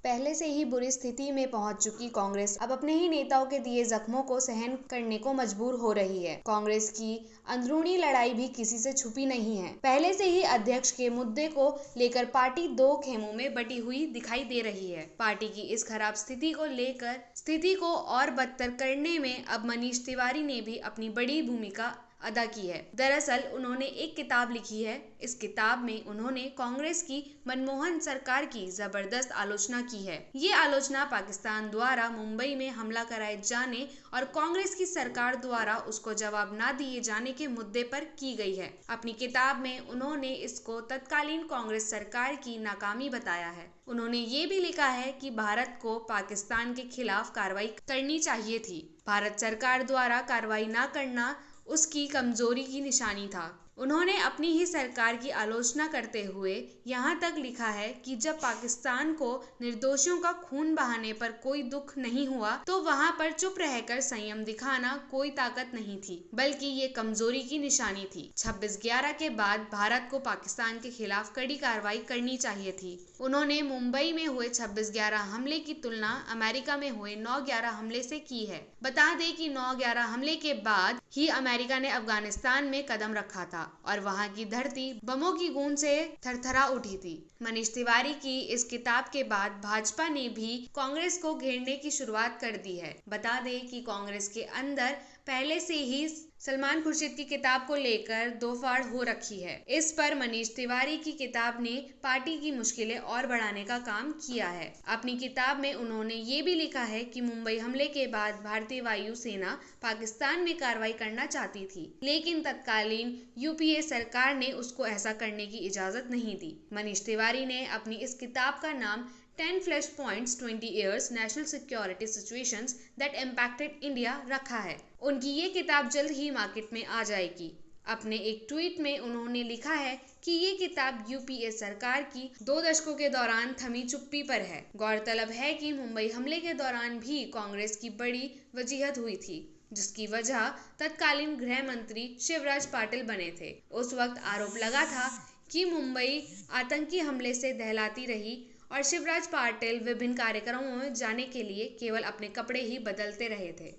पहले से ही बुरी स्थिति में पहुंच चुकी कांग्रेस अब अपने ही नेताओं के दिए जख्मों को सहन करने को मजबूर हो रही है। कांग्रेस की अंदरूनी लड़ाई भी किसी से छुपी नहीं है। पहले से ही अध्यक्ष के मुद्दे को लेकर पार्टी दो खेमों में बटी हुई दिखाई दे रही है। पार्टी की इस खराब स्थिति को लेकर स्थिति को और बदतर करने में अब मनीष तिवारी ने भी अपनी बड़ी भूमिका अदा की है। दरअसल उन्होंने एक किताब लिखी है। इस किताब में उन्होंने कांग्रेस की मनमोहन सरकार की जबरदस्त आलोचना की है। ये आलोचना पाकिस्तान द्वारा मुंबई में हमला कराए जाने और कांग्रेस की सरकार द्वारा उसको जवाब न दिए जाने के मुद्दे पर की गई है। अपनी किताब में उन्होंने इसको तत्कालीन कांग्रेस सरकार की नाकामी बताया है। उन्होंने ये भी लिखा है कि भारत को पाकिस्तान के खिलाफ कार्रवाई करनी चाहिए थी। भारत सरकार द्वारा कार्रवाई न करना उसकी कमजोरी की निशानी था। उन्होंने अपनी ही सरकार की आलोचना करते हुए यहाँ तक लिखा है कि जब पाकिस्तान को निर्दोषियों का खून बहाने पर कोई दुख नहीं हुआ तो वहाँ पर चुप रहकर संयम दिखाना कोई ताकत नहीं थी, बल्कि ये कमजोरी की निशानी थी। 26/11 के बाद भारत को पाकिस्तान के खिलाफ कड़ी कार्रवाई करनी चाहिए थी। उन्होंने मुंबई में हुए 26/11 हमले की तुलना अमेरिका में हुए 9/11 हमले से की है। बता दें कि 9/11 हमले के बाद ही अमेरिका ने अफगानिस्तान में कदम रखा था और वहां की धरती बमों की गूंज से थरथरा उठी थी। मनीष तिवारी की इस किताब के बाद भाजपा ने भी कांग्रेस को घेरने की शुरुआत कर दी है। बता दें कि कांग्रेस के अंदर पहले से ही सलमान खुर्शीद की किताब को लेकर दोफाड़ हो रखी है। इस पर मनीष तिवारी की किताब ने पार्टी की मुश्किलें और बढ़ाने का काम किया है। अपनी किताब में उन्होंने ये भी लिखा है कि मुंबई हमले के बाद भारतीय वायु सेना पाकिस्तान में कार्रवाई करना चाहती थी, लेकिन तत्कालीन यूपीए सरकार ने उसको ऐसा करने की इजाजत नहीं दी। मनीष तिवारी ने अपनी इस किताब का नाम 10 Flashpoints 20 Years National Security Situations That Impacted India रखा है। उनकी ये किताब जल्द ही मार्केट में आ जाएगी। अपने एक ट्वीट में उन्होंने लिखा है कि ये किताब यूपीए सरकार की 2 दशकों के दौरान थमी चुप्पी पर है। गौरतलब है कि मुंबई हमले के दौरान भी कांग्रेस की बड़ी वजीहत हुई थी, जिसकी वजह तत्कालीन गृह मंत्री शिवराज पाटिल बने थे। उस वक्त आरोप लगा था कि मुंबई आतंकी हमले से दहलाती रही और शिवराज पाटिल विभिन्न कार्यक्रमों में जाने के लिए केवल अपने कपड़े ही बदलते रहे थे।